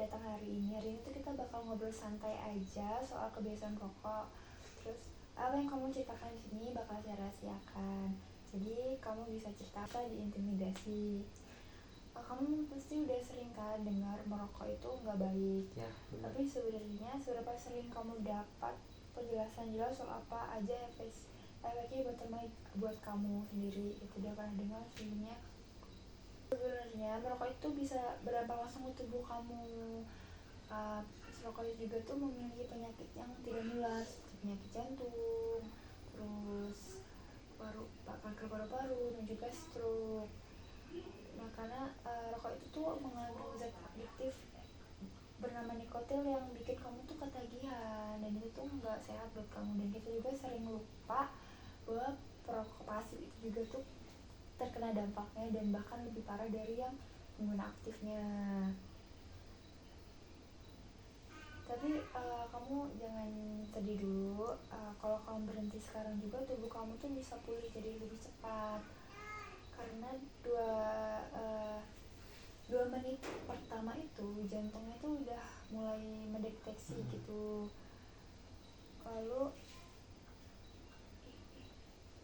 datang hari ini. Hari ini tuh kita bakal ngobrol santai aja soal kebiasaan rokok. Terus apa yang kamu ceritakan di sini bakal saya rahasiakan. Jadi kamu bisa cerita apa diintimidasi. Kamu pasti udah sering kan dengar merokok itu nggak baik. Ya, benar. Tapi sebenarnya seberapa sering kamu dapat penjelasan jelas soal apa aja efeknya buat kamu sendiri? Itu dia pernah dengar sebelumnya. Sebenarnya merokok itu bisa berdampak langsung ke tubuh kamu. Merokok juga tuh memiliki penyakit yang tidak menular seperti penyakit jantung, terus kanker paru-paru dan juga stroke. Nah karena rokok itu tuh mengandung zat adiktif bernama nikotin yang bikin kamu tuh ketagihan, dan itu tuh nggak sehat buat kamu. Dan kita juga sering lupa bahwa perokok pasif itu juga tuh terkena dampaknya dan bahkan lebih parah dari yang pengguna aktifnya. Tapi kamu jangan sedih dulu. Kalau kamu berhenti sekarang juga tubuh kamu tuh bisa pulih jadi lebih cepat. Karena dua menit pertama itu jantungnya tuh udah mulai mendeteksi gitu. Lalu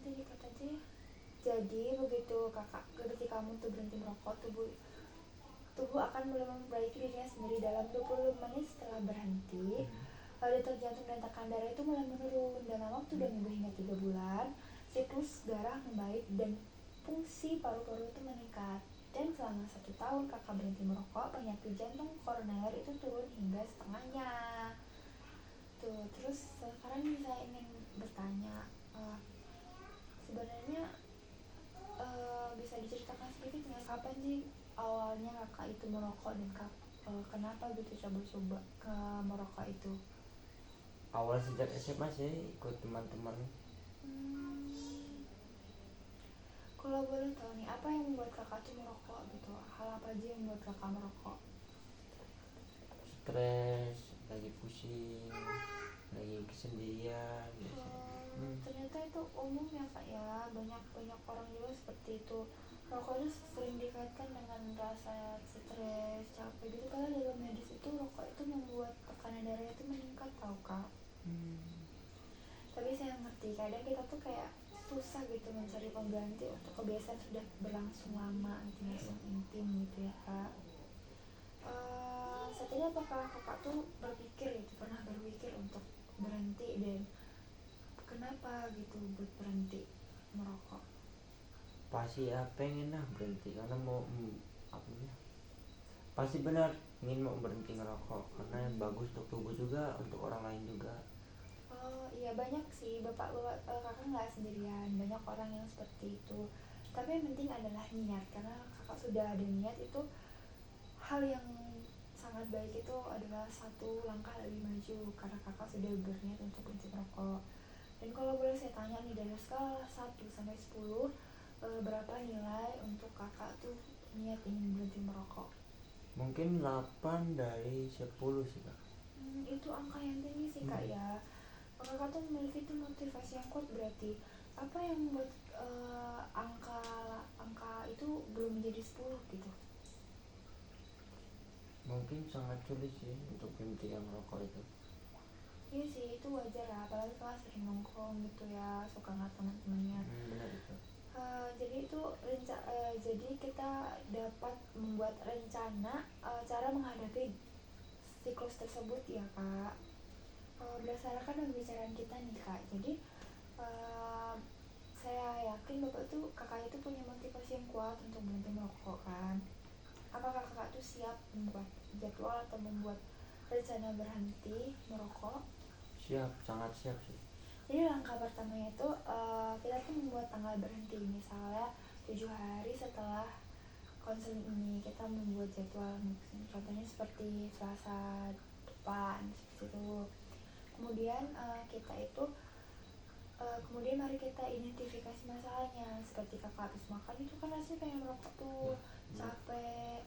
jadi kata aja ya. Jadi begitu kamu tuh berhenti merokok, tubuh akan mulai memperbaiki dirinya sendiri. Dalam 20 menit setelah berhenti, detak jantung dan tekanan darah itu mulai menurun. Dalam waktu 2 minggu hingga 3 bulan, siklus darah membaik dan fungsi paru-paru itu meningkat. Dan selama 1 tahun kakak berhenti merokok, penyakit jantung koroner itu turun hingga setengahnya. Tuh, terus sekarang saya ingin bertanya, sebenarnya bisa diceritakan sedikit nggak kapan sih awalnya kakak itu merokok dan kenapa gitu coba-coba ke merokok itu? Awal sejak SMA sih ikut teman-teman. Kalau boleh tahu nih, apa yang membuat kakak tuh merokok gitu? Hal apa aja yang membuat kakak merokok? Stres, lagi pusing, lagi kesendirian biasanya. Ternyata itu umum ya kak ya, banyak orang juga seperti itu. Rokok itu sering dikaitkan dengan rasa stres, capek gitu. Padahal dalam medis itu rokok itu membuat tekanan darah itu meningkat tau kak. Tapi saya ngerti kadang kita tuh kayak susah gitu mencari pengganti untuk kebiasaan sudah berlangsung lama gitu, langsung intim gitu ya kak. Setelah apakah kakak tuh pernah berpikir untuk berhenti, dan kenapa gitu buat berhenti merokok? Pasti ya pengen lah berhenti karena mau apa ya, pasti benar ingin mau berhenti ngerokok karena bagus untuk tubuh juga, untuk orang lain juga. Iya banyak sih kakak nggak sendirian, banyak orang yang seperti itu. Tapi yang penting adalah niat, karena kakak sudah ada niat, itu hal yang sangat baik. Itu adalah satu langkah lebih maju karena kakak sudah berniat untuk berhenti merokok. Dan kalau boleh saya tanya nih, dari skala 1 sampai 10, berapa nilai untuk kakak tuh niat ingin berhenti merokok? Mungkin 8 dari 10 sih kak. Itu angka yang tinggi sih kak ya. Kakak tuh memiliki tuh motivasi yang kuat berarti. Apa yang membuat angka itu belum menjadi 10 gitu? Mungkin sangat sulit sih untuk berhenti yang merokok itu. Iya sih, itu wajar lah, apalagi kalau sering nongkrong gitu ya, suka ngeliat teman-temannya. Benar itu. Jadi kita dapat membuat rencana cara menghadapi siklus tersebut ya kak. Berdasarkan pembicaraan kita nih kak, jadi uh, saya yakin kakak itu punya motivasi yang kuat untuk berhenti merokok kan. Apakah kakak tuh siap membuat jadwal atau membuat rencana berhenti merokok? Siap, sangat siap sih. Jadi langkah pertamanya itu kita tuh membuat tanggal berhenti. Misalnya 7 hari setelah konseling ini kita membuat jadwal, contohnya seperti Selasa depan seperti itu. Kemudian kemudian mari kita identifikasi masalahnya. Seperti kakak habis makan itu kan rasanya pengen merokok tuh, capek,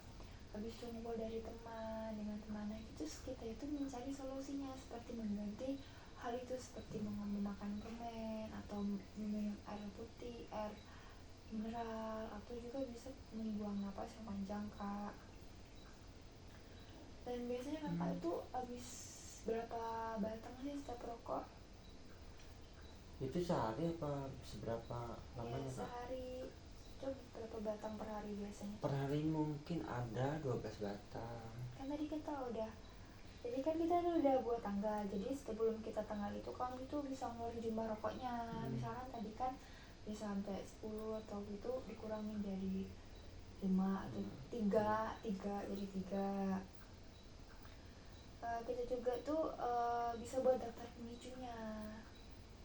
habis kumpul dari teman dengan temannya, terus kita itu mencari solusinya seperti mengganti hal itu, seperti memakan permen atau minum air putih, air mineral, atau juga bisa membuang napas yang panjang kak. Dan biasanya kakak itu habis berapa batang sih setiap rokok? Itu sehari apa seberapa Ya lamanya kak? sehari itu berapa batang per hari biasanya? Per hari mungkin ada 12 batang. Kan tadi kita udah, jadi kan kita udah buat tanggal, jadi sebelum kita tanggal itu kamu itu bisa ngeluarin jumlah rokoknya. Misalkan tadi kan bisa sampai 10 atau gitu, dikurangin jadi 5 atau 3 jadi 3. Kita juga tuh bisa buat daftar pemicunya,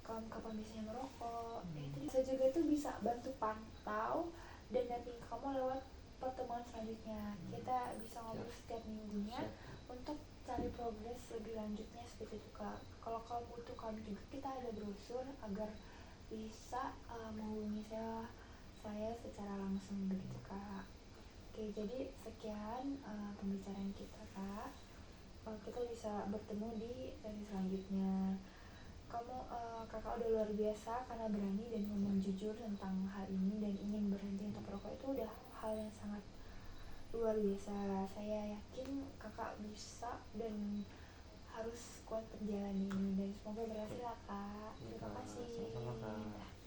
kamu kapan biasanya merokok. Itu bisa juga tuh bisa bantu pantau dan dampingi kamu lewat pertemuan selanjutnya. Kita bisa ngobrol setiap minggunya untuk cari progres lebih lanjutnya seperti itu kak. Kalau kamu butuh kami juga, kita ada brosur agar bisa menghubungi saya secara langsung begitu kak. Oke, jadi sekian pembicaraan kita kak. Kita bisa bertemu di sesi selanjutnya. Kakak udah luar biasa karena berani dan ngomong jujur tentang hal ini dan ingin berhenti untuk merokok. Itu udah hal yang sangat luar biasa. Saya yakin kakak bisa dan harus kuat menjalani ini, dan semoga berhasil ya kak. Terima kasih. Sama-sama kak.